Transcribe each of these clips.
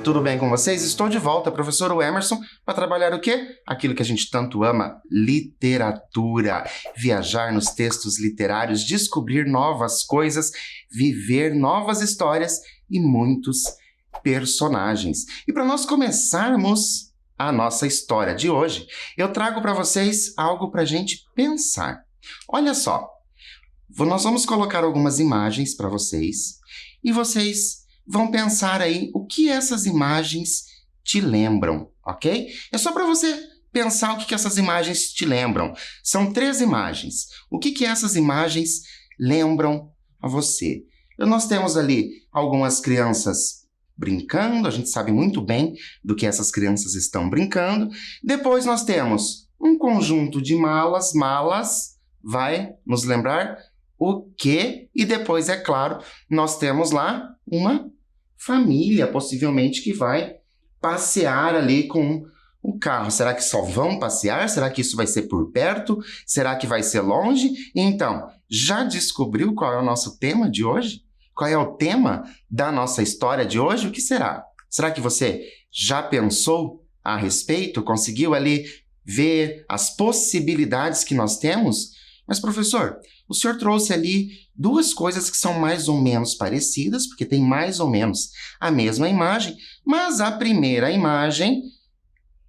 tudo bem com vocês? Estou de volta, professor Emerson, para trabalhar o quê? Aquilo que a gente tanto ama, literatura. Viajar nos textos literários, descobrir novas coisas, viver novas histórias e muitos personagens. E para nós começarmos a nossa história de hoje, eu trago para vocês algo para a gente pensar. Olha só, nós vamos colocar algumas imagens para vocês e vocês vão pensar aí o que essas imagens te lembram, ok? É só para você pensar o que essas imagens te lembram. São 3 imagens. O que essas imagens lembram a você? Nós temos ali algumas crianças brincando, a gente sabe muito bem do que essas crianças estão brincando. Depois nós temos um conjunto de malas. Malas vai nos lembrar o quê? E depois, é claro, nós temos lá uma família, possivelmente, que vai passear ali com o carro. Será que só vão passear? Será que isso vai ser por perto? Será que vai ser longe? Então, já descobriu qual é o nosso tema de hoje? Qual é o tema da nossa história de hoje? O que será? Será que você já pensou a respeito? Conseguiu ali ver as possibilidades que nós temos? Mas, professor, o senhor trouxe ali 2 coisas que são mais ou menos parecidas, porque tem mais ou menos a mesma imagem, mas a primeira imagem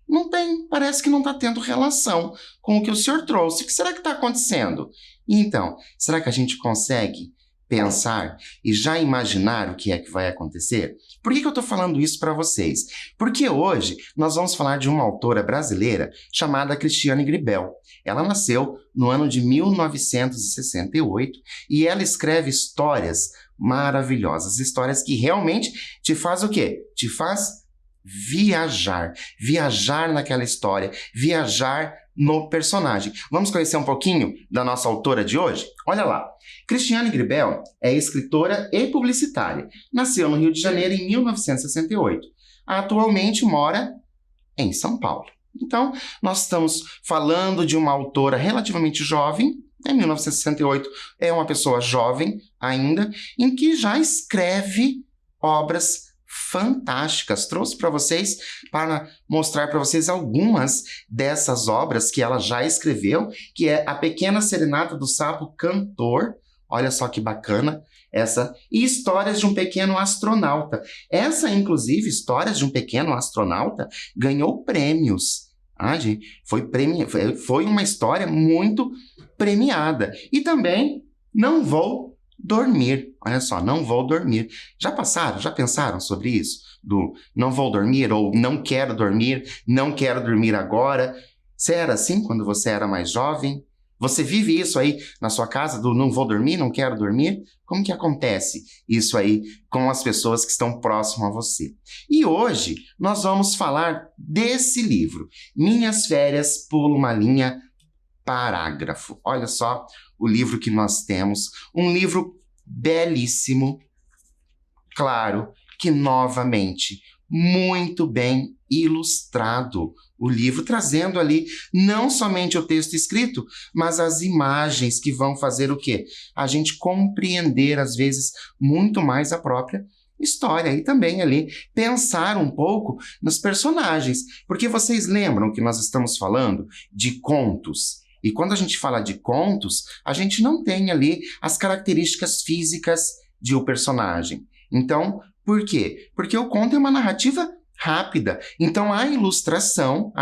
não tem, parece que não está tendo relação com o que o senhor trouxe. O que será que está acontecendo? Então, será que a gente consegue pensar e já imaginar o que é que vai acontecer? Por que eu estou falando isso para vocês? Porque hoje nós vamos falar de uma autora brasileira chamada Cristiane Gribel. Ela nasceu no ano de 1968 e ela escreve histórias maravilhosas, histórias que realmente te faz o quê? Te faz viajar, viajar naquela história, viajar no personagem. Vamos conhecer um pouquinho da nossa autora de hoje? Olha lá. Cristiane Gribel é escritora e publicitária. Nasceu no Rio de Janeiro em 1968. Atualmente mora em São Paulo. Então, nós estamos falando de uma autora relativamente jovem, em 1968 é uma pessoa jovem ainda, em que já escreve obras fantásticas. Trouxe para vocês, para mostrar para vocês algumas dessas obras que ela já escreveu, que é A Pequena Serenata do Sapo Cantor. Olha só que bacana essa. E Histórias de um Pequeno Astronauta. Essa, inclusive, Histórias de um Pequeno Astronauta, ganhou prêmios. Gente, foi uma história muito premiada. E também Não Vou Dormir. Olha só, Não Vou Dormir. Já pensaram sobre isso? Do não vou dormir ou não quero dormir agora. Você era assim quando você era mais jovem? Você vive isso aí na sua casa, do não vou dormir, não quero dormir? Como que acontece isso aí com as pessoas que estão próximas a você? E hoje nós vamos falar desse livro, Minhas Férias, Pulo uma Linha, Parágrafo. Olha só o livro que nós temos, um livro belíssimo, claro que novamente muito bem ilustrado. O livro trazendo ali não somente o texto escrito, mas as imagens que vão fazer o quê? A gente compreender, às vezes, muito mais a própria história e também ali pensar um pouco nos personagens. Porque vocês lembram que nós estamos falando de contos? E quando a gente fala de contos, a gente não tem ali as características físicas de um personagem. Então, por quê? Porque o conto é uma narrativa rápida. Então, a ilustração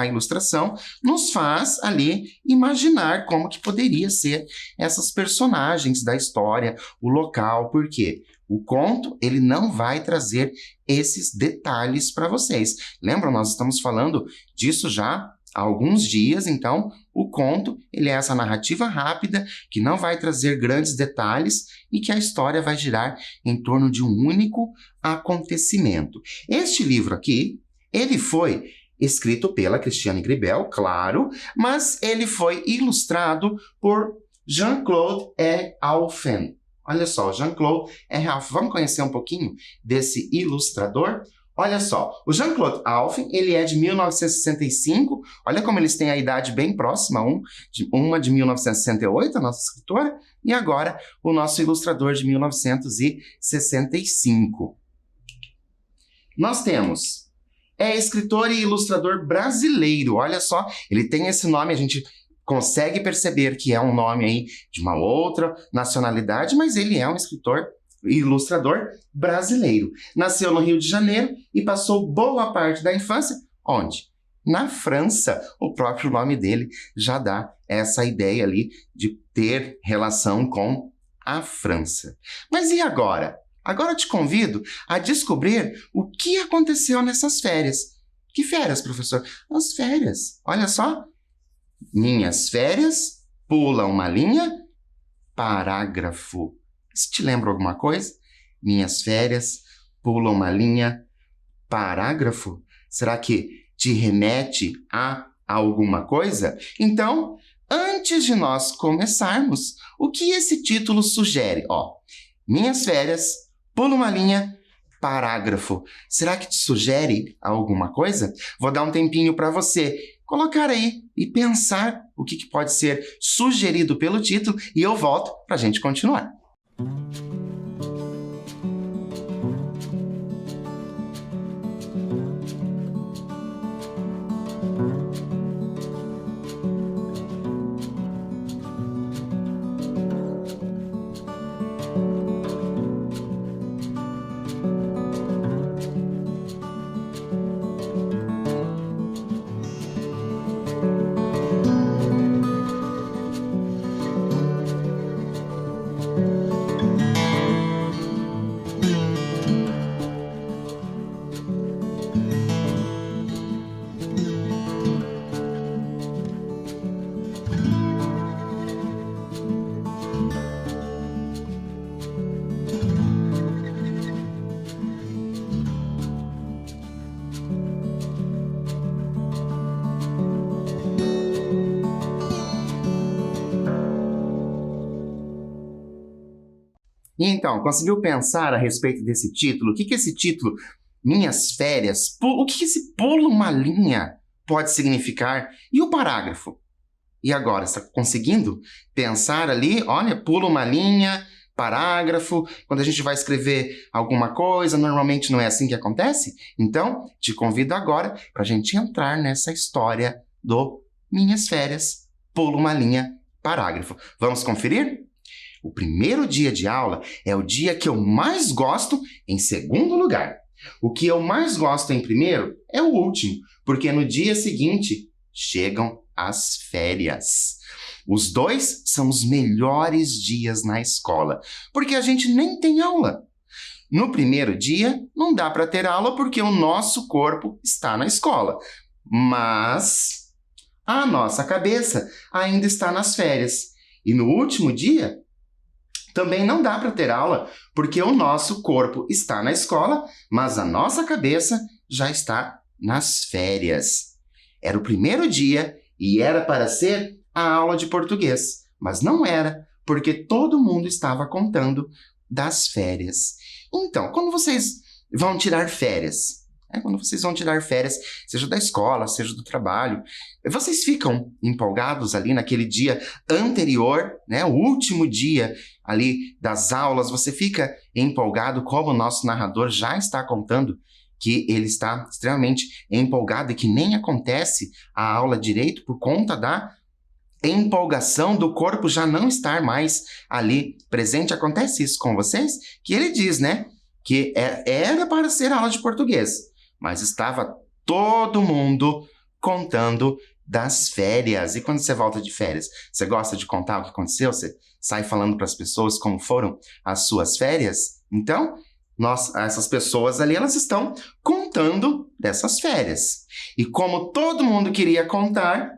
nos faz ali imaginar como que poderia ser essas personagens da história, o local. Por quê? O conto, ele não vai trazer esses detalhes para vocês. Lembram? Nós estamos falando disso já há alguns dias, então o conto, ele é essa narrativa rápida que não vai trazer grandes detalhes e que a história vai girar em torno de um único acontecimento. Este livro aqui, ele foi escrito pela Cristiane Gribel, claro, mas ele foi ilustrado por Jean-Claude Alphen. Olha só, Jean-Claude Alphen. Vamos conhecer um pouquinho desse ilustrador? Olha só, o Jean-Claude Alphen, ele é de 1965, olha como eles têm a idade bem próxima, uma de 1968, a nossa escritora, e agora o nosso ilustrador de 1965. Nós temos é escritor e ilustrador brasileiro. Olha só, ele tem esse nome, a gente consegue perceber que é um nome aí de uma outra nacionalidade, mas ele é um escritor e ilustrador brasileiro. Nasceu no Rio de Janeiro e passou boa parte da infância onde? Na França. O próprio nome dele já dá essa ideia ali de ter relação com a França. Mas e agora? Agora eu te convido a descobrir o que aconteceu nessas férias. Que férias, professor? As férias. Olha só. Minhas férias, pula uma linha, parágrafo. Isso te lembra alguma coisa? Minhas férias, pula uma linha, parágrafo. Será que te remete a alguma coisa? Então, antes de nós começarmos, o que esse título sugere? Minhas férias, pula uma linha, parágrafo. Será que te sugere alguma coisa? Vou dar um tempinho para você colocar aí e pensar o que pode ser sugerido pelo título e eu volto para a gente continuar. E então, conseguiu pensar a respeito desse título? O que esse título, Minhas Férias, o que esse pula uma linha pode significar? E o parágrafo? E agora, está conseguindo pensar ali? Olha, pula uma linha, parágrafo. Quando a gente vai escrever alguma coisa, normalmente não é assim que acontece? Então, te convido agora para a gente entrar nessa história do Minhas Férias, pula uma linha, parágrafo. Vamos conferir? O primeiro dia de aula é o dia que eu mais gosto em segundo lugar. O que eu mais gosto em primeiro é o último, porque no dia seguinte chegam as férias. Os dois são os melhores dias na escola, porque a gente nem tem aula. No primeiro dia, não dá para ter aula porque o nosso corpo está na escola, mas a nossa cabeça ainda está nas férias. E no último dia, também não dá para ter aula, porque o nosso corpo está na escola, mas a nossa cabeça já está nas férias. Era o primeiro dia e era para ser a aula de português, mas não era, porque todo mundo estava contando das férias. Então, quando vocês vão tirar férias, seja da escola, seja do trabalho, vocês ficam empolgados ali naquele dia anterior, né? O último dia ali das aulas, você fica empolgado, como o nosso narrador já está contando que ele está extremamente empolgado e que nem acontece a aula direito por conta da empolgação do corpo já não estar mais ali presente. Acontece isso com vocês? Que ele diz, né? Que era para ser aula de português, mas estava todo mundo contando das férias. E quando você volta de férias, você gosta de contar o que aconteceu? Você sai falando para as pessoas como foram as suas férias? Então, essas pessoas ali, elas estão contando dessas férias. E como todo mundo queria contar,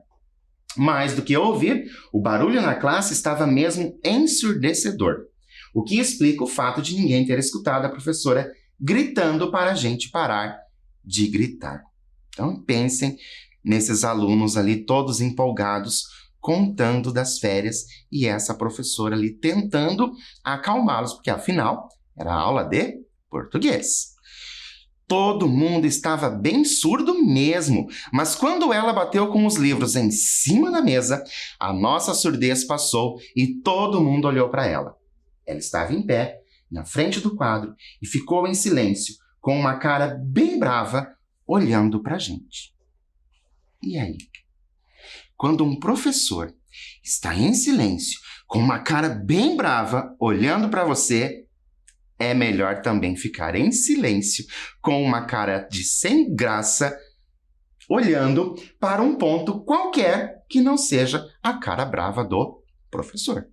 mais do que ouvir, o barulho na classe estava mesmo ensurdecedor. O que explica o fato de ninguém ter escutado a professora gritando para a gente parar de gritar. Então, pensem nesses alunos ali todos empolgados, contando das férias e essa professora ali tentando acalmá-los, porque afinal era aula de português. Todo mundo estava bem surdo mesmo, mas quando ela bateu com os livros em cima da mesa, a nossa surdez passou e todo mundo olhou para ela. Ela estava em pé, na frente do quadro, e ficou em silêncio, com uma cara bem brava, olhando para a gente. E aí? Quando um professor está em silêncio, com uma cara bem brava, olhando para você, é melhor também ficar em silêncio, com uma cara de sem graça, olhando para um ponto qualquer que não seja a cara brava do professor.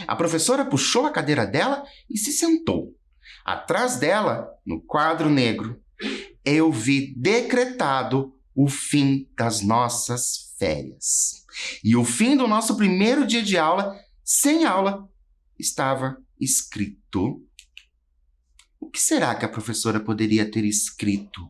A professora puxou a cadeira dela e se sentou. Atrás dela, no quadro negro, eu vi decretado o fim das nossas férias. E o fim do nosso primeiro dia de aula, sem aula, estava escrito. O que será que a professora poderia ter escrito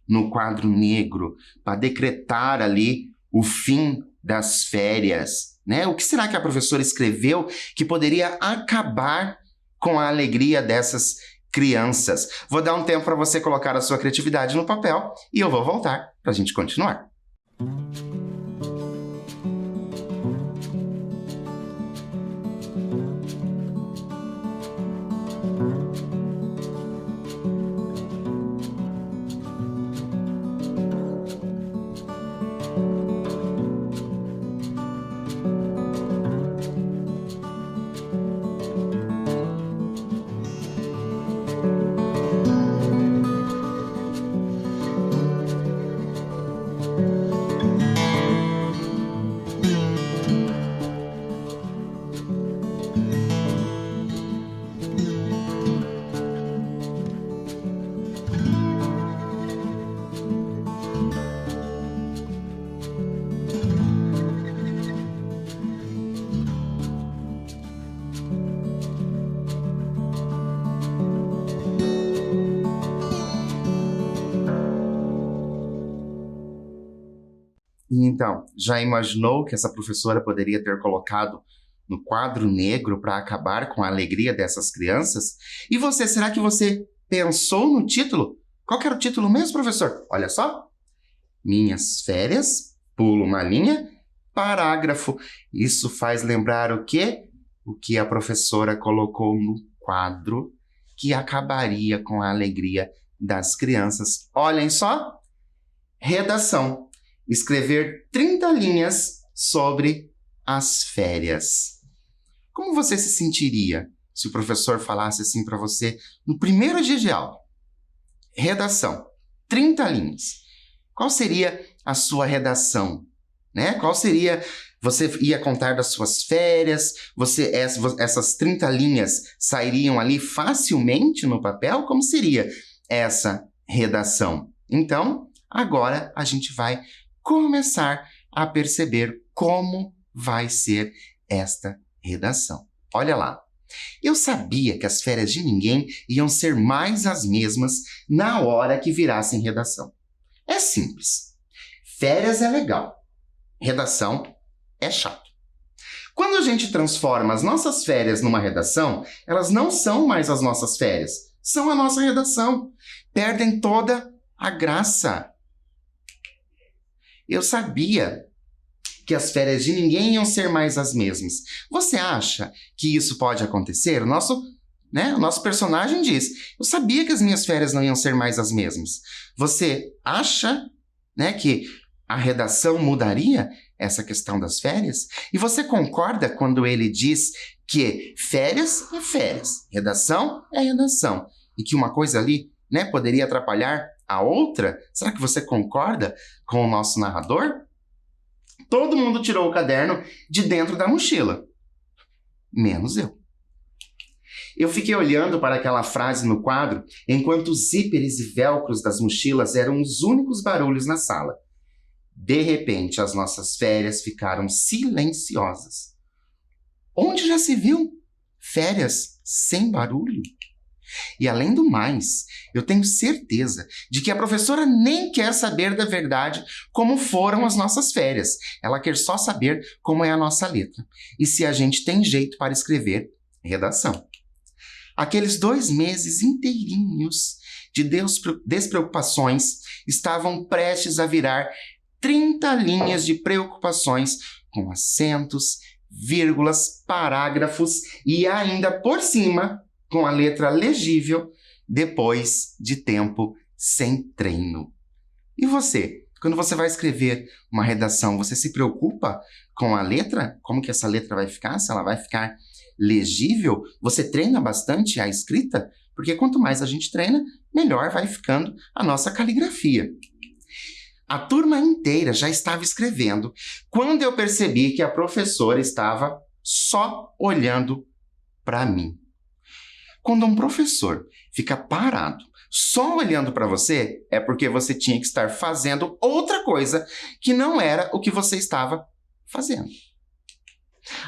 no quadro negro para decretar ali o fim das férias, né? O que será que a professora escreveu que poderia acabar com a alegria dessas crianças? Vou dar um tempo para você colocar a sua criatividade no papel e eu vou voltar para a gente continuar. E então, já imaginou que essa professora poderia ter colocado no quadro negro para acabar com a alegria dessas crianças? E você, será que você pensou no título? Qual que era o título mesmo, professor? Olha só. Minhas férias, pulo uma linha, parágrafo. Isso faz lembrar o quê? O que a professora colocou no quadro que acabaria com a alegria das crianças. Olhem só. Redação. Escrever 30 linhas sobre as férias. Como você se sentiria se o professor falasse assim para você no primeiro dia de aula? Redação, 30 linhas. Qual seria a sua redação? Né? Qual seria... Você ia contar das suas férias? Essas 30 linhas sairiam ali facilmente no papel? Como seria essa redação? Então, agora a gente vai começar a perceber como vai ser esta redação. Olha lá. Eu sabia que as férias de ninguém iam ser mais as mesmas na hora que virassem redação. É simples. Férias é legal. Redação é chato. Quando a gente transforma as nossas férias numa redação, elas não são mais as nossas férias, são a nossa redação. Perdem toda a graça. Eu sabia que as férias de ninguém iam ser mais as mesmas. Você acha que isso pode acontecer? O nosso personagem diz, eu sabia que as minhas férias não iam ser mais as mesmas. Você acha, que a redação mudaria essa questão das férias? E você concorda quando ele diz que férias é férias, redação é redação, e que uma coisa ali, poderia atrapalhar a outra? Será que você concorda com o nosso narrador? Todo mundo tirou o caderno de dentro da mochila, menos eu. Eu fiquei olhando para aquela frase no quadro enquanto os zíperes e velcros das mochilas eram os únicos barulhos na sala. De repente, as nossas férias ficaram silenciosas. Onde já se viu férias sem barulho? E além do mais, eu tenho certeza de que a professora nem quer saber da verdade como foram as nossas férias. Ela quer só saber como é a nossa letra e se a gente tem jeito para escrever redação. Aqueles 2 meses inteirinhos de despreocupações estavam prestes a virar 30 linhas de preocupações com acentos, vírgulas, parágrafos e ainda por cima com a letra legível depois de tempo sem treino. E você? Quando você vai escrever uma redação, você se preocupa com a letra? Como que essa letra vai ficar? Se ela vai ficar legível? Você treina bastante a escrita? Porque quanto mais a gente treina, melhor vai ficando a nossa caligrafia. A turma inteira já estava escrevendo quando eu percebi que a professora estava só olhando para mim. Quando um professor fica parado, só olhando para você, é porque você tinha que estar fazendo outra coisa que não era o que você estava fazendo.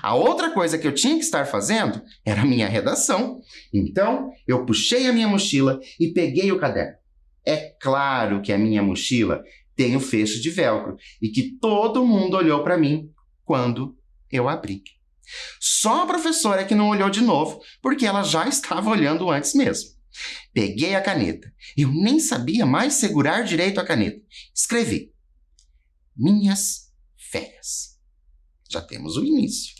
A outra coisa que eu tinha que estar fazendo era a minha redação. Então, eu puxei a minha mochila e peguei o caderno. É claro que a minha mochila tem o fecho de velcro e que todo mundo olhou para mim quando eu abri. Só a professora que não olhou de novo, porque ela já estava olhando antes mesmo. Peguei a caneta. Eu nem sabia mais segurar direito a caneta. Escrevi: minhas férias. Já temos o início.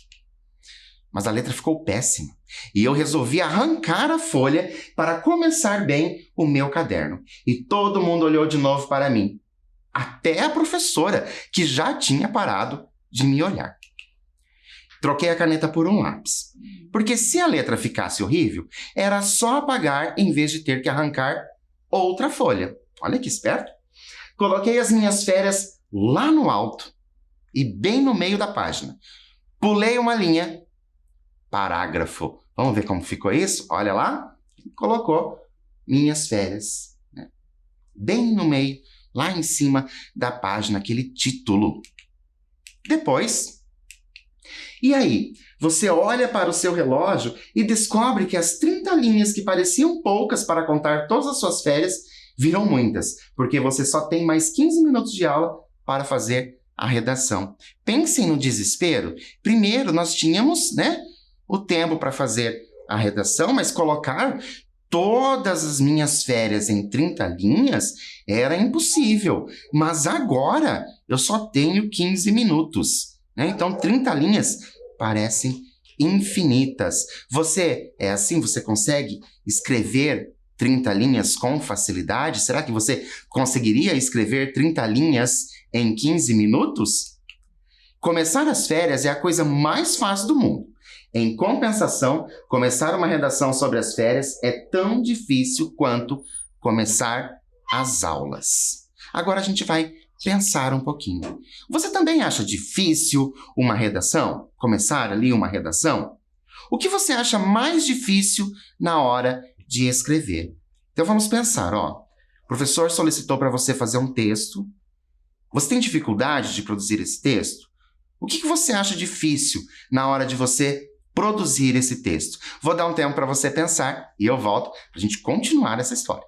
Mas a letra ficou péssima. E eu resolvi arrancar a folha para começar bem o meu caderno. E todo mundo olhou de novo para mim. Até a professora, que já tinha parado de me olhar. Troquei a caneta por um lápis. Porque se a letra ficasse horrível, era só apagar em vez de ter que arrancar outra folha. Olha que esperto. Coloquei as minhas férias lá no alto e bem no meio da página. Pulei uma linha, parágrafo. Vamos ver como ficou isso? Olha lá. Colocou minhas férias, né? Bem no meio, lá em cima da página, aquele título. Depois... E aí, você olha para o seu relógio e descobre que as 30 linhas que pareciam poucas para contar todas as suas férias viram muitas, porque você só tem mais 15 minutos de aula para fazer a redação. Pensem no desespero. Primeiro, nós tínhamos, o tempo para fazer a redação, mas colocar todas as minhas férias em 30 linhas era impossível. Mas agora eu só tenho 15 minutos. Então, 30 linhas parecem infinitas. Você é assim? Você consegue escrever 30 linhas com facilidade? Será que você conseguiria escrever 30 linhas em 15 minutos? Começar as férias é a coisa mais fácil do mundo. Em compensação, começar uma redação sobre as férias é tão difícil quanto começar as aulas. Agora a gente vai pensar um pouquinho. Você também acha difícil uma redação? Começar ali uma redação? O que você acha mais difícil na hora de escrever? Então vamos pensar, O professor solicitou para você fazer um texto. Você tem dificuldade de produzir esse texto? O que você acha difícil na hora de você produzir esse texto? Vou dar um tempo para você pensar e eu volto para a gente continuar essa história.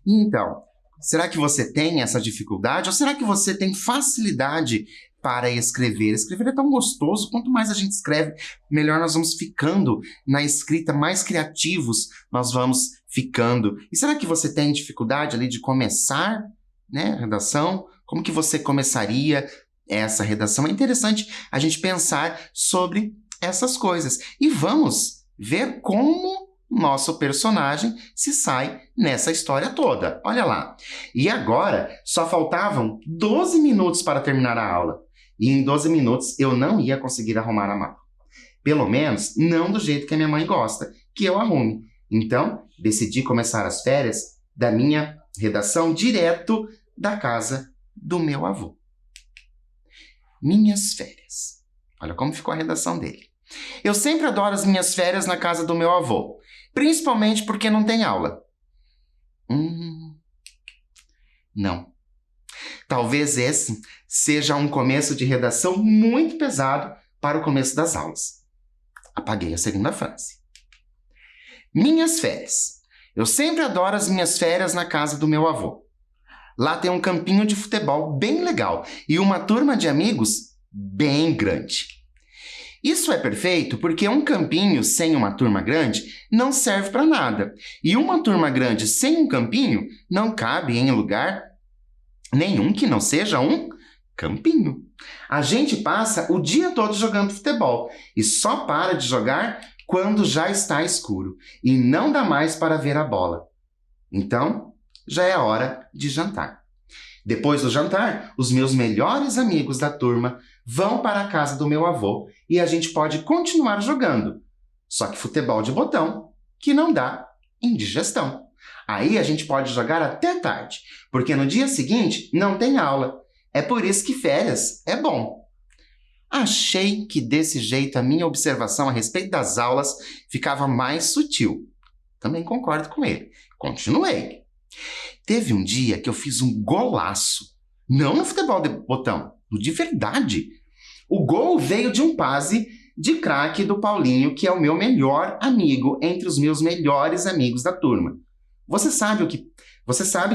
Então, será que você tem essa dificuldade? Ou será que você tem facilidade para escrever? Escrever é tão gostoso. Quanto mais a gente escreve, melhor nós vamos ficando na escrita, mais criativos nós vamos ficando. E será que você tem dificuldade ali de começar, a redação? Como que você começaria essa redação? É interessante a gente pensar sobre essas coisas. E vamos ver como nosso personagem se sai nessa história toda. Olha lá. E agora, só faltavam 12 minutos para terminar a aula. E em 12 minutos eu não ia conseguir arrumar a mala. Pelo menos, não do jeito que a minha mãe gosta, que eu arrume. Então, decidi começar as férias da minha redação direto da casa do meu avô. Minhas férias. Olha como ficou a redação dele. Eu sempre adoro as minhas férias na casa do meu avô, principalmente porque não tem aula. Não. Talvez esse seja um começo de redação muito pesado para o começo das aulas. Apaguei a segunda frase. Minhas férias. Eu sempre adoro as minhas férias na casa do meu avô. Lá tem um campinho de futebol bem legal e uma turma de amigos bem grande. Isso é perfeito porque um campinho sem uma turma grande não serve para nada. E uma turma grande sem um campinho não cabe em lugar nenhum que não seja um campinho. A gente passa o dia todo jogando futebol e só para de jogar quando já está escuro e não dá mais para ver a bola. Então, já é hora de jantar. Depois do jantar, os meus melhores amigos da turma vão para a casa do meu avô e a gente pode continuar jogando. Só que futebol de botão, que não dá indigestão. Aí a gente pode jogar até tarde, porque no dia seguinte não tem aula. É por isso que férias é bom. Achei que desse jeito a minha observação a respeito das aulas ficava mais sutil. Também concordo com ele. Continuei. Teve um dia que eu fiz um golaço. Não no futebol de botão, no de verdade. O gol veio de um passe de craque do Paulinho, que é o meu melhor amigo entre os meus melhores amigos da turma. Você sabe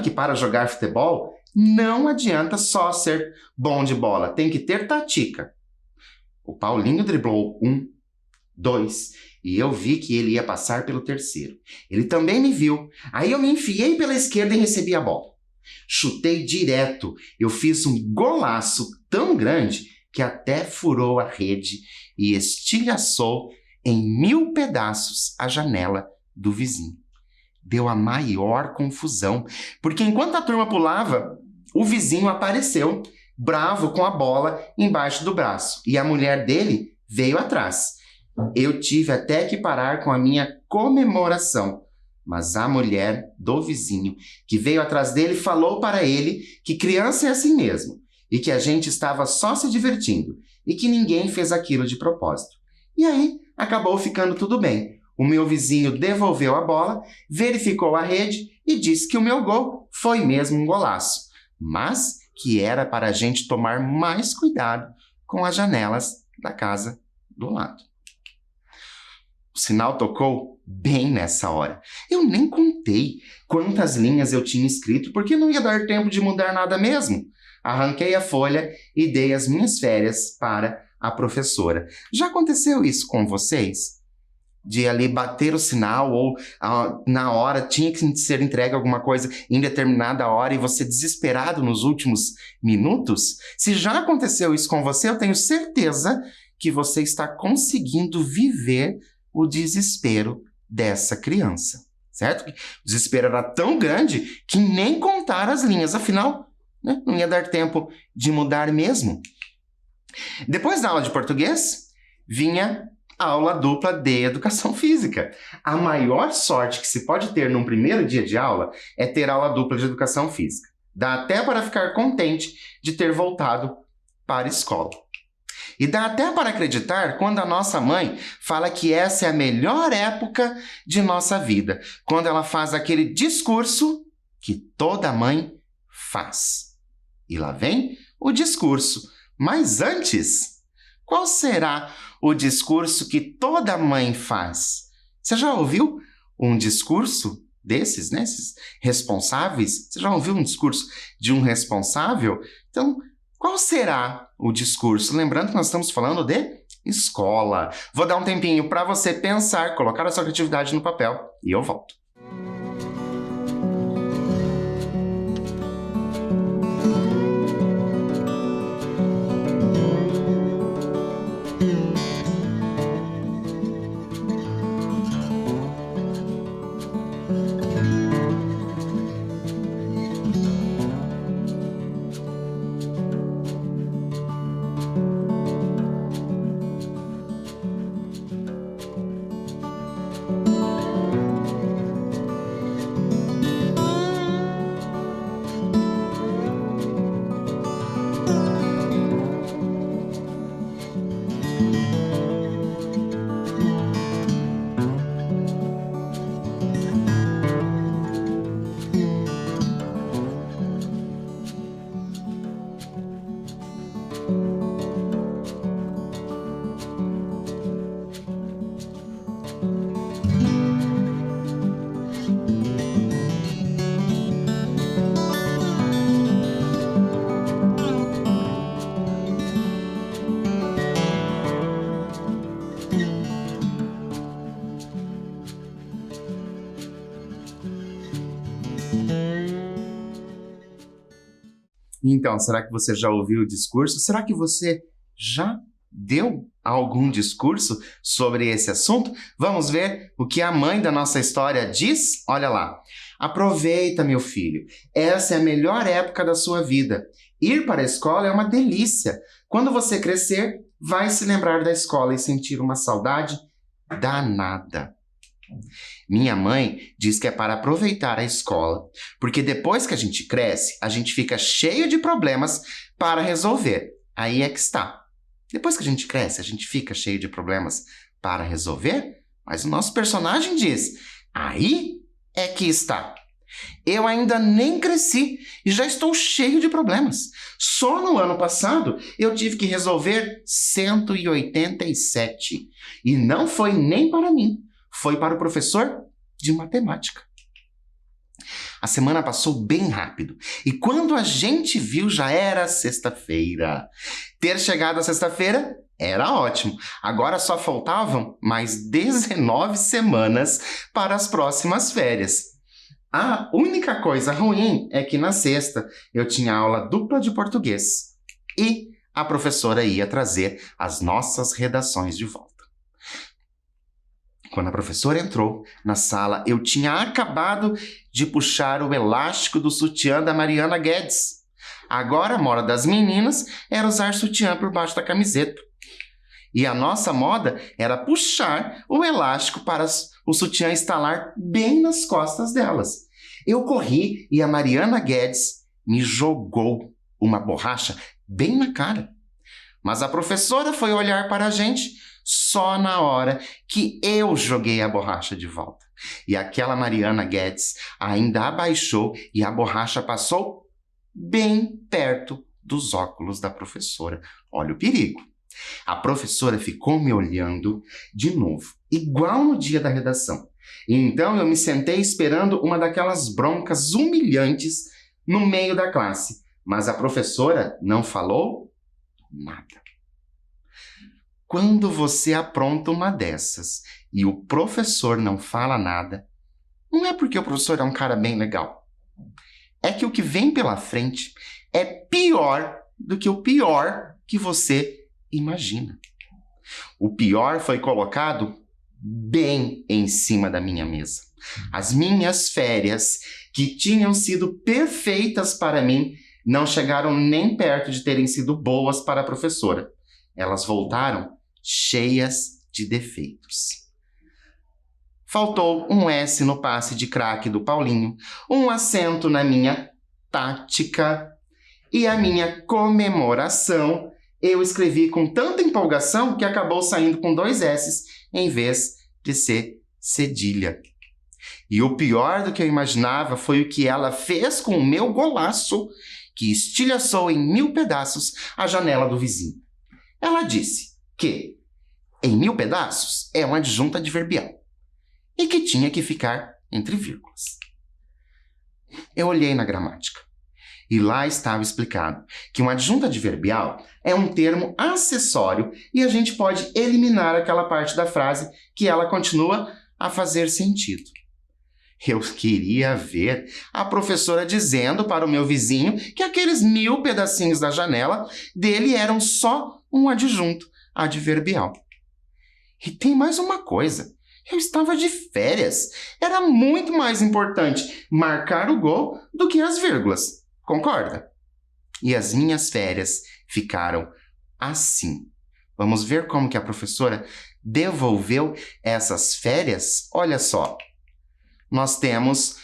que para jogar futebol não adianta só ser bom de bola, tem que ter tática. O Paulinho driblou 1, 2, e eu vi que ele ia passar pelo terceiro. Ele também me viu. Aí eu me enfiei pela esquerda e recebi a bola. Chutei direto. Eu fiz um golaço tão grande que até furou a rede e estilhaçou em 1000 pedaços a janela do vizinho. Deu a maior confusão, porque enquanto a turma pulava, o vizinho apareceu, bravo com a bola embaixo do braço, e a mulher dele veio atrás. Eu tive até que parar com a minha comemoração, mas a mulher do vizinho, que veio atrás dele, falou para ele que criança é assim mesmo, e que a gente estava só se divertindo, e que ninguém fez aquilo de propósito. E aí, acabou ficando tudo bem. O meu vizinho devolveu a bola, verificou a rede e disse que o meu gol foi mesmo um golaço, mas que era para a gente tomar mais cuidado com as janelas da casa do lado. O sinal tocou bem nessa hora. Eu nem contei quantas linhas eu tinha escrito, porque não ia dar tempo de mudar nada mesmo. Arranquei a folha e dei as minhas férias para a professora. Já aconteceu isso com vocês? De ali bater o sinal ou na hora tinha que ser entregue alguma coisa em determinada hora e você desesperado nos últimos minutos? Se já aconteceu isso com você, eu tenho certeza que você está conseguindo viver o desespero dessa criança, certo? O desespero era tão grande que nem contar as linhas, afinal, né, não ia dar tempo de mudar mesmo. Depois da aula de português, vinha a aula dupla de educação física. A maior sorte que se pode ter num primeiro dia de aula é ter aula dupla de educação física. Dá até para ficar contente de ter voltado para a escola. E dá até para acreditar quando a nossa mãe fala que essa é a melhor época de nossa vida, quando ela faz aquele discurso que toda mãe faz. E lá vem o discurso. Mas antes, qual será o discurso que toda mãe faz? Você já ouviu um discurso desses, né? Esses responsáveis? Você já ouviu um discurso de um responsável? Então, qual será o discurso? Lembrando que nós estamos falando de escola. Vou dar um tempinho para você pensar, colocar a sua criatividade no papel e eu volto. Então, será que você já ouviu o discurso? Será que você já deu algum discurso sobre esse assunto? Vamos ver o que a mãe da nossa história diz? Olha lá. Aproveita, meu filho. Essa é a melhor época da sua vida. Ir para a escola é uma delícia. Quando você crescer, vai se lembrar da escola e sentir uma saudade danada. Minha mãe diz que é para aproveitar a escola, porque depois que a gente cresce, a gente fica cheio de problemas para resolver. Aí é que está. Depois que a gente cresce, a gente fica cheio de problemas para resolver, mas o nosso personagem diz, aí é que está. Eu ainda nem cresci e já estou cheio de problemas. Só no ano passado eu tive que resolver 187. E não foi nem para mim, foi para o professor de matemática. A semana passou bem rápido e quando a gente viu já era sexta-feira. Ter chegado a sexta-feira era ótimo. Agora só faltavam mais 19 semanas para as próximas férias. A única coisa ruim é que na sexta eu tinha aula dupla de português e a professora ia trazer as nossas redações de volta. Quando a professora entrou na sala, eu tinha acabado de puxar o elástico do sutiã da Mariana Guedes. Agora a moda das meninas era usar sutiã por baixo da camiseta. E a nossa moda era puxar o elástico para o sutiã estalar bem nas costas delas. Eu corri e a Mariana Guedes me jogou uma borracha bem na cara. Mas a professora foi olhar para a gente só na hora que eu joguei a borracha de volta. E aquela Mariana Guedes ainda abaixou e a borracha passou bem perto dos óculos da professora. Olha o perigo. A professora ficou me olhando de novo, igual no dia da redação. E então eu me sentei esperando uma daquelas broncas humilhantes no meio da classe. Mas a professora não falou nada. Quando você apronta uma dessas e o professor não fala nada, não é porque o professor é um cara bem legal. É que o que vem pela frente é pior do que o pior que você imagina. O pior foi colocado bem em cima da minha mesa. As minhas férias, que tinham sido perfeitas para mim, não chegaram nem perto de terem sido boas para a professora. Elas voltaram cheias de defeitos. Faltou um S no passe de craque do Paulinho, um acento na minha tática e a minha comemoração eu escrevi com tanta empolgação que acabou saindo com 2 S's em vez de ser cedilha. E o pior do que eu imaginava foi o que ela fez com o meu golaço, que estilhaçou em 1000 pedaços a janela do vizinho. Ela disse que em 1000 pedaços é uma adjunta adverbial e que tinha que ficar entre vírgulas. Eu olhei na gramática e lá estava explicado que uma adjunta adverbial é um termo acessório e a gente pode eliminar aquela parte da frase que ela continua a fazer sentido. Eu queria ver a professora dizendo para o meu vizinho que aqueles 1000 pedacinhos da janela dele eram só um adjunto adverbial. E tem mais uma coisa. Eu estava de férias. Era muito mais importante marcar o gol do que as vírgulas. Concorda? E as minhas férias ficaram assim. Vamos ver como que a professora devolveu essas férias? Olha só. Nós temos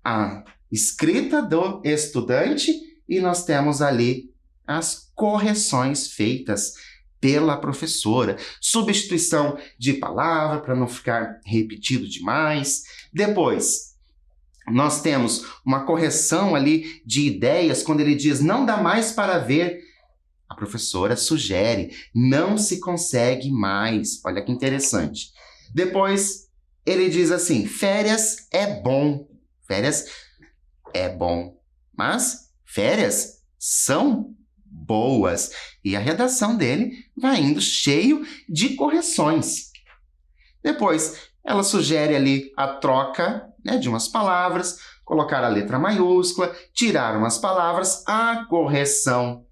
a escrita do estudante e nós temos ali as correções feitas pela professora. Substituição de palavra para não ficar repetido demais. Depois, nós temos uma correção ali de ideias quando ele diz não dá mais para ver. A professora sugere não se consegue mais. Olha que interessante. Depois, ele diz assim, férias é bom. Férias é bom. Mas férias são boas. E a redação dele vai indo cheio de correções. Depois, ela sugere ali a troca, né, de umas palavras, colocar a letra maiúscula, tirar umas palavras, a correção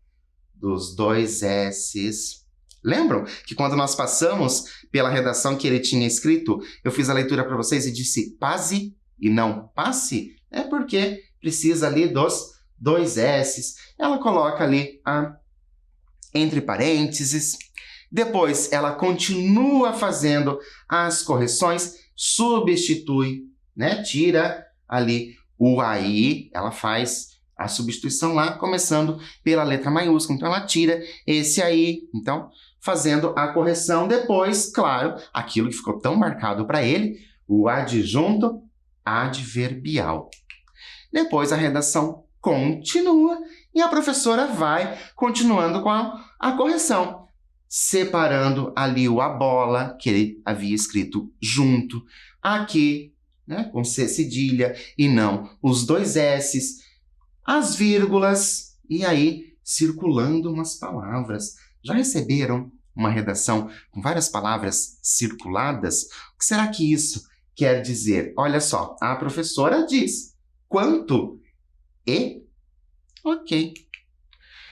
dos 2 S's. Lembram que quando nós passamos pela redação que ele tinha escrito, eu fiz a leitura para vocês e disse pase e não passe? É porque precisa ali dos 2 S's. Ela coloca ali entre parênteses. Depois ela continua fazendo as correções, substitui, né? Tira ali o aí, ela faz a substituição lá, começando pela letra maiúscula. Então ela tira esse aí, então fazendo a correção. Depois, claro, aquilo que ficou tão marcado para ele, o adjunto adverbial. Depois a redação continua e a professora vai continuando com a correção, separando ali o a bola, que ele havia escrito junto, aqui, né, com C cedilha e não os 2 S's, as vírgulas, e aí circulando umas palavras. Já receberam uma redação com várias palavras circuladas? O que será que isso quer dizer? Olha só, a professora diz quanto e ok.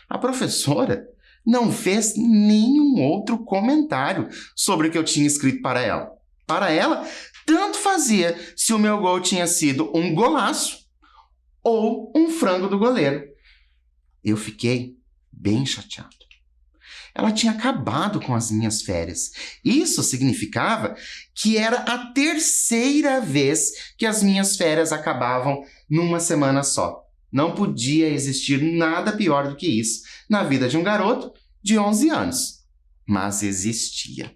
A professora não fez nenhum outro comentário sobre o que eu tinha escrito para ela. Para ela, tanto fazia se o meu gol tinha sido um golaço ou um frango do goleiro. Eu fiquei bem chateado. Ela tinha acabado com as minhas férias. Isso significava que era a 3ª vez que as minhas férias acabavam numa semana só. Não podia existir nada pior do que isso na vida de um garoto de 11 anos. Mas existia.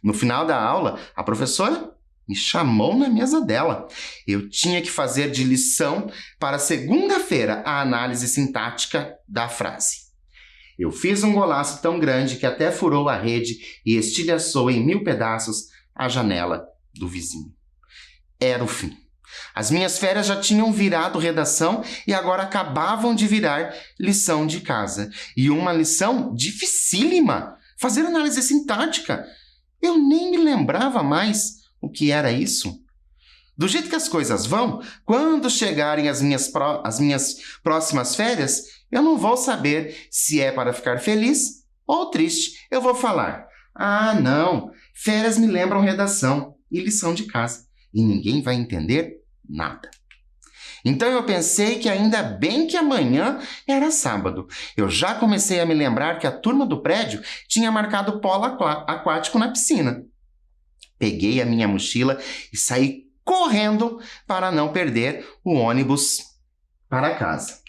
No final da aula, a professora me chamou na mesa dela. Eu tinha que fazer de lição para segunda-feira a análise sintática da frase. Eu fiz um golaço tão grande que até furou a rede e estilhaçou em 1000 pedaços a janela do vizinho. Era o fim. As minhas férias já tinham virado redação e agora acabavam de virar lição de casa. E uma lição dificílima. Fazer análise sintática. Eu nem me lembrava mais o que era isso. Do jeito que as coisas vão, quando chegarem as minhas próximas férias, eu não vou saber se é para ficar feliz ou triste. Eu vou falar, não, férias me lembram redação e lição de casa. E ninguém vai entender nada. Então eu pensei que ainda bem que amanhã era sábado. Eu já comecei a me lembrar que a turma do prédio tinha marcado polo aquático na piscina. Peguei a minha mochila e saí correndo para não perder o ônibus para casa.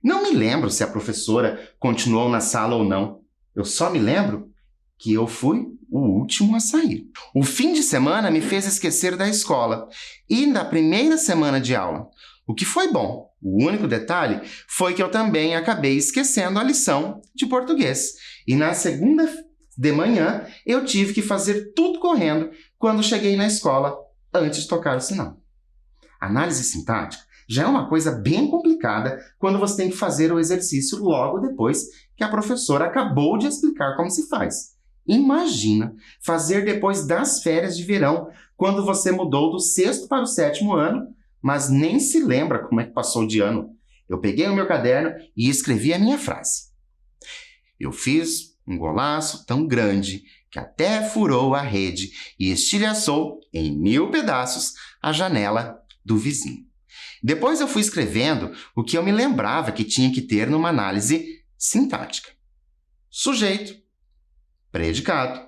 Não me lembro se a professora continuou na sala ou não. Eu só me lembro que eu fui o último a sair. O fim de semana me fez esquecer da escola e da primeira semana de aula, o que foi bom. O único detalhe foi que eu também acabei esquecendo a lição de português. E na segunda de manhã eu tive que fazer tudo correndo quando cheguei na escola antes de tocar o sinal. Análise sintática já é uma coisa bem complicada quando você tem que fazer o exercício logo depois que a professora acabou de explicar como se faz. Imagina fazer depois das férias de verão, quando você mudou do 6º para o 7º ano, mas nem se lembra como é que passou de ano. Eu peguei o meu caderno e escrevi a minha frase. Eu fiz um golaço tão grande que até furou a rede e estilhaçou em 1000 pedaços a janela do vizinho. Depois eu fui escrevendo o que eu me lembrava que tinha que ter numa análise sintática. Sujeito, predicado,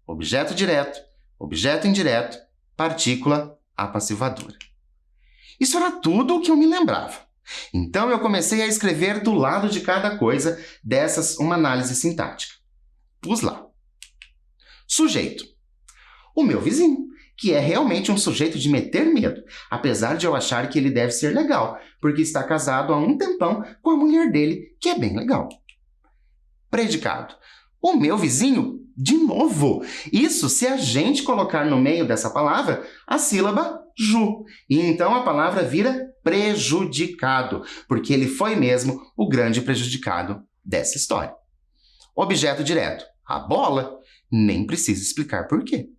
objeto direto, objeto indireto, partícula apassivadora. Isso era tudo o que eu me lembrava. Então eu comecei a escrever do lado de cada coisa dessas uma análise sintática. Pus lá. Sujeito. O meu vizinho, que é realmente um sujeito de meter medo, apesar de eu achar que ele deve ser legal, porque está casado há um tempão com a mulher dele, que é bem legal. Predicado. O meu vizinho, de novo. Isso se a gente colocar no meio dessa palavra a sílaba ju. E então a palavra vira prejudicado, porque ele foi mesmo o grande prejudicado dessa história. Objeto direto. A bola. Nem precisa explicar por quê.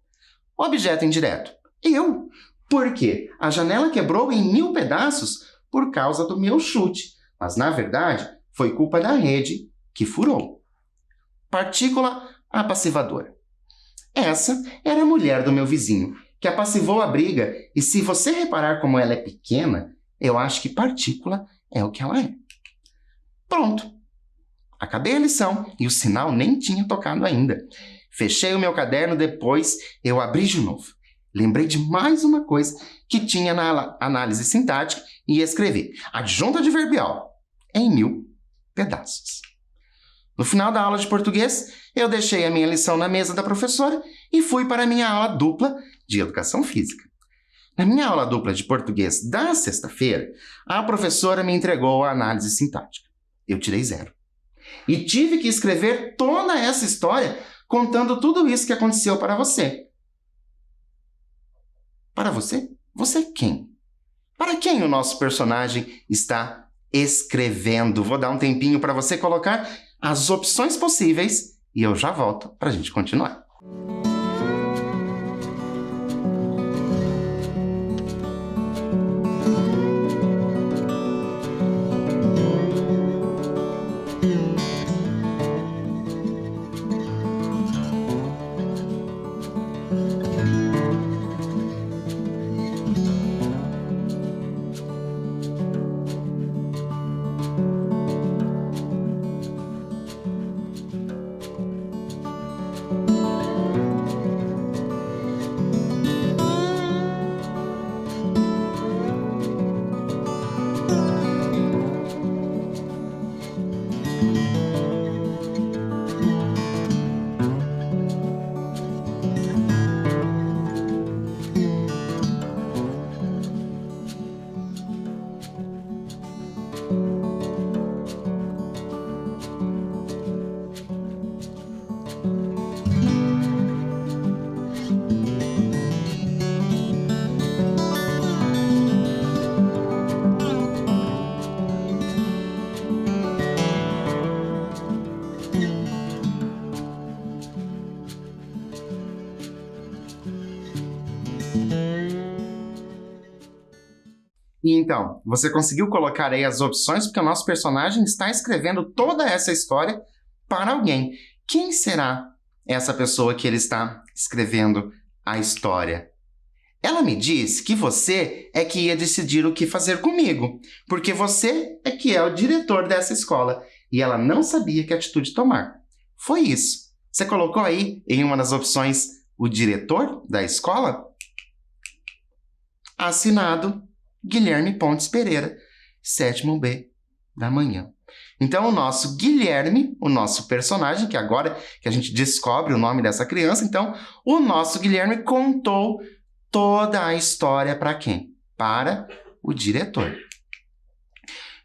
Objeto indireto. Eu. Por quê? A janela quebrou em 1000 pedaços por causa do meu chute, mas na verdade foi culpa da rede que furou. Partícula apassivadora. Essa era a mulher do meu vizinho, que apassivou a briga, e se você reparar como ela é pequena, eu acho que partícula é o que ela é. Pronto. Acabei a lição e o sinal nem tinha tocado ainda. Fechei o meu caderno, depois eu abri de novo. Lembrei de mais uma coisa que tinha na análise sintática e escrevi: adjunta adverbial em 1000 pedaços. No final da aula de português, eu deixei a minha lição na mesa da professora e fui para a minha aula dupla de educação física. Na minha aula dupla de português da sexta-feira, a professora me entregou a análise sintática. Eu tirei 0. E tive que escrever toda essa história contando tudo isso que aconteceu para você. Para você? Você quem? Para quem o nosso personagem está escrevendo? Vou dar um tempinho para você colocar as opções possíveis e eu já volto para a gente continuar. E então, você conseguiu colocar aí as opções porque o nosso personagem está escrevendo toda essa história para alguém. Quem será essa pessoa que ele está escrevendo a história? Ela me disse que você é que ia decidir o que fazer comigo, porque você é que é o diretor dessa escola e ela não sabia que atitude tomar. Foi isso. Você colocou aí em uma das opções o diretor da escola? Assinado Guilherme Pontes Pereira, 7º B da manhã. Então, o nosso Guilherme, o nosso personagem, que agora que a gente descobre o nome dessa criança, então, o nosso Guilherme contou toda a história para quem? Para o diretor.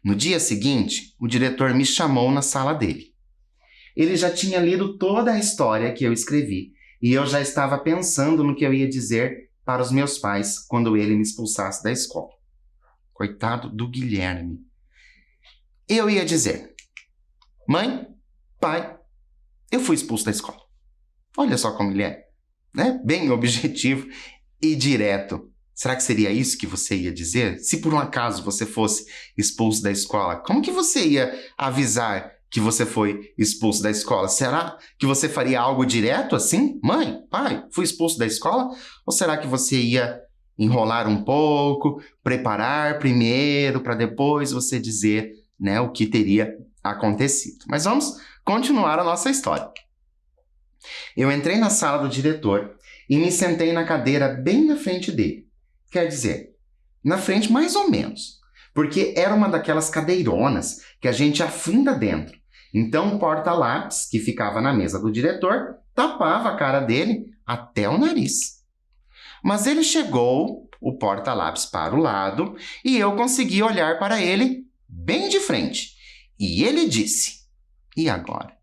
No dia seguinte, o diretor me chamou na sala dele. Ele já tinha lido toda a história que eu escrevi e eu já estava pensando no que eu ia dizer para os meus pais quando ele me expulsasse da escola. Coitado do Guilherme. Eu ia dizer: mãe, pai, eu fui expulso da escola. Olha só como ele é, né? Bem objetivo e direto. Será que seria isso que você ia dizer? Se por um acaso você fosse expulso da escola, como que você ia avisar que você foi expulso da escola? Será que você faria algo direto assim? Mãe, pai, fui expulso da escola? Ou será que você ia enrolar um pouco, preparar primeiro para depois você dizer, né, o que teria acontecido? Mas vamos continuar a nossa história. Eu entrei na sala do diretor e me sentei na cadeira bem na frente dele. Quer dizer, na frente mais ou menos, porque era uma daquelas cadeironas que a gente afunda dentro. Então o porta-lápis, que ficava na mesa do diretor, tapava a cara dele até o nariz. Mas ele chegou o porta-lápis para o lado e eu consegui olhar para ele bem de frente. E ele disse: e agora?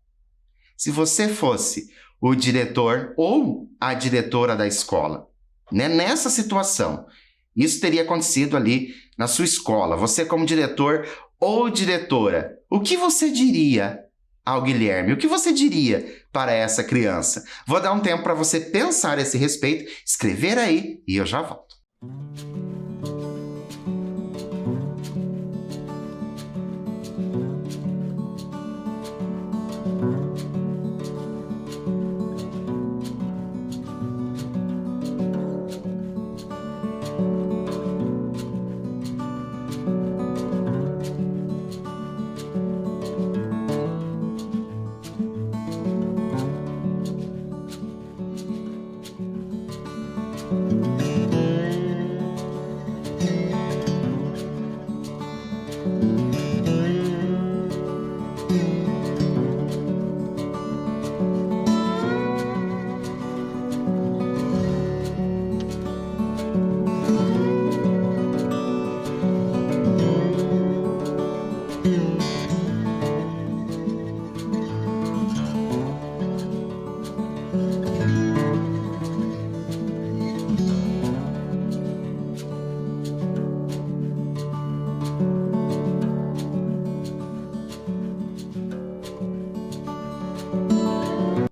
Se você fosse o diretor ou a diretora da escola, né, nessa situação, isso teria acontecido ali na sua escola, você como diretor ou diretora, o que você diria ao Guilherme? O que você diria para essa criança? Vou dar um tempo para você pensar a esse respeito, escrever aí e eu já volto.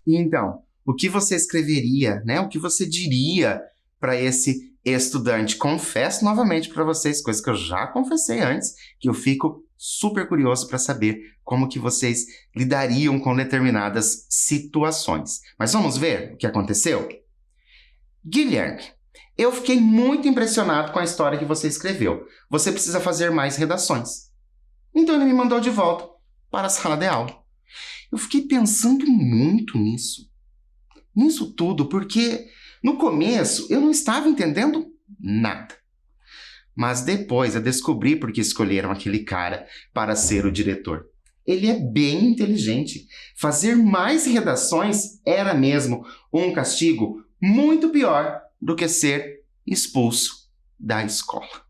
E então, o que você escreveria, né? O que você diria para esse estudante? Confesso novamente para vocês, coisas que eu já confessei antes, que eu fico super curioso para saber como que vocês lidariam com determinadas situações. Mas vamos ver o que aconteceu? Guilherme, eu fiquei muito impressionado com a história que você escreveu. Você precisa fazer mais redações. Então ele me mandou de volta para a sala de aula. Eu fiquei pensando muito nisso tudo, porque no começo eu não estava entendendo nada. Mas depois eu descobri por que escolheram aquele cara para ser o diretor. Ele é bem inteligente. Fazer mais redações era mesmo um castigo muito pior do que ser expulso da escola.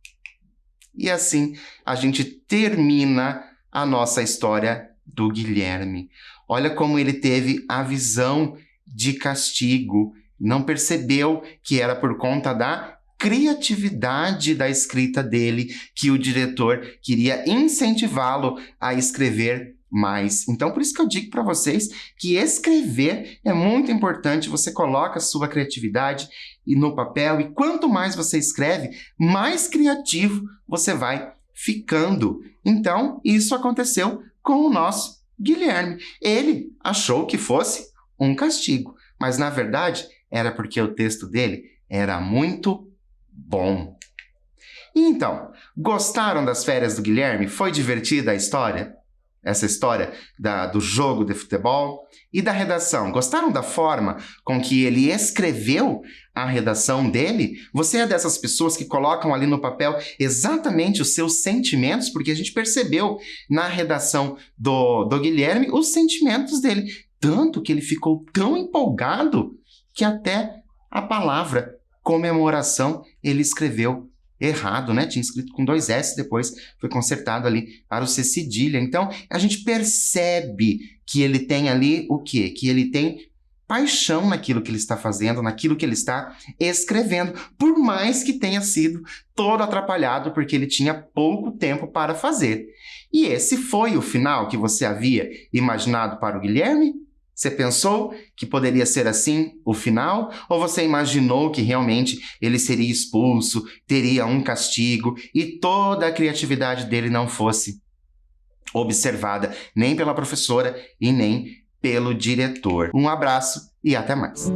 E assim a gente termina a nossa história do Guilherme. Olha como ele teve a visão de castigo. Não percebeu que era por conta da criatividade da escrita dele que o diretor queria incentivá-lo a escrever mais. Então, por isso que eu digo para vocês que escrever é muito importante. Você coloca a sua criatividade no papel e quanto mais você escreve, mais criativo você vai ficando. Então, isso aconteceu com o nosso Guilherme. Ele achou que fosse um castigo, mas na verdade era porque o texto dele era muito bom. E então, gostaram das férias do Guilherme? Foi divertida a história? Essa história do jogo de futebol e da redação. Gostaram da forma com que ele escreveu a redação dele? Você é dessas pessoas que colocam ali no papel exatamente os seus sentimentos? Porque a gente percebeu na redação do Guilherme os sentimentos dele. Tanto que ele ficou tão empolgado que até a palavra comemoração ele escreveu errado, né? Tinha escrito com 2 S, depois foi consertado ali para o C cedilha. Então, a gente percebe que ele tem ali o quê? Que ele tem paixão naquilo que ele está fazendo, naquilo que ele está escrevendo, por mais que tenha sido todo atrapalhado, porque ele tinha pouco tempo para fazer. E esse foi o final que você havia imaginado para o Guilherme? Você pensou que poderia ser assim o final? Ou você imaginou que realmente ele seria expulso, teria um castigo e toda a criatividade dele não fosse observada nem pela professora e nem pelo diretor? Um abraço e até mais!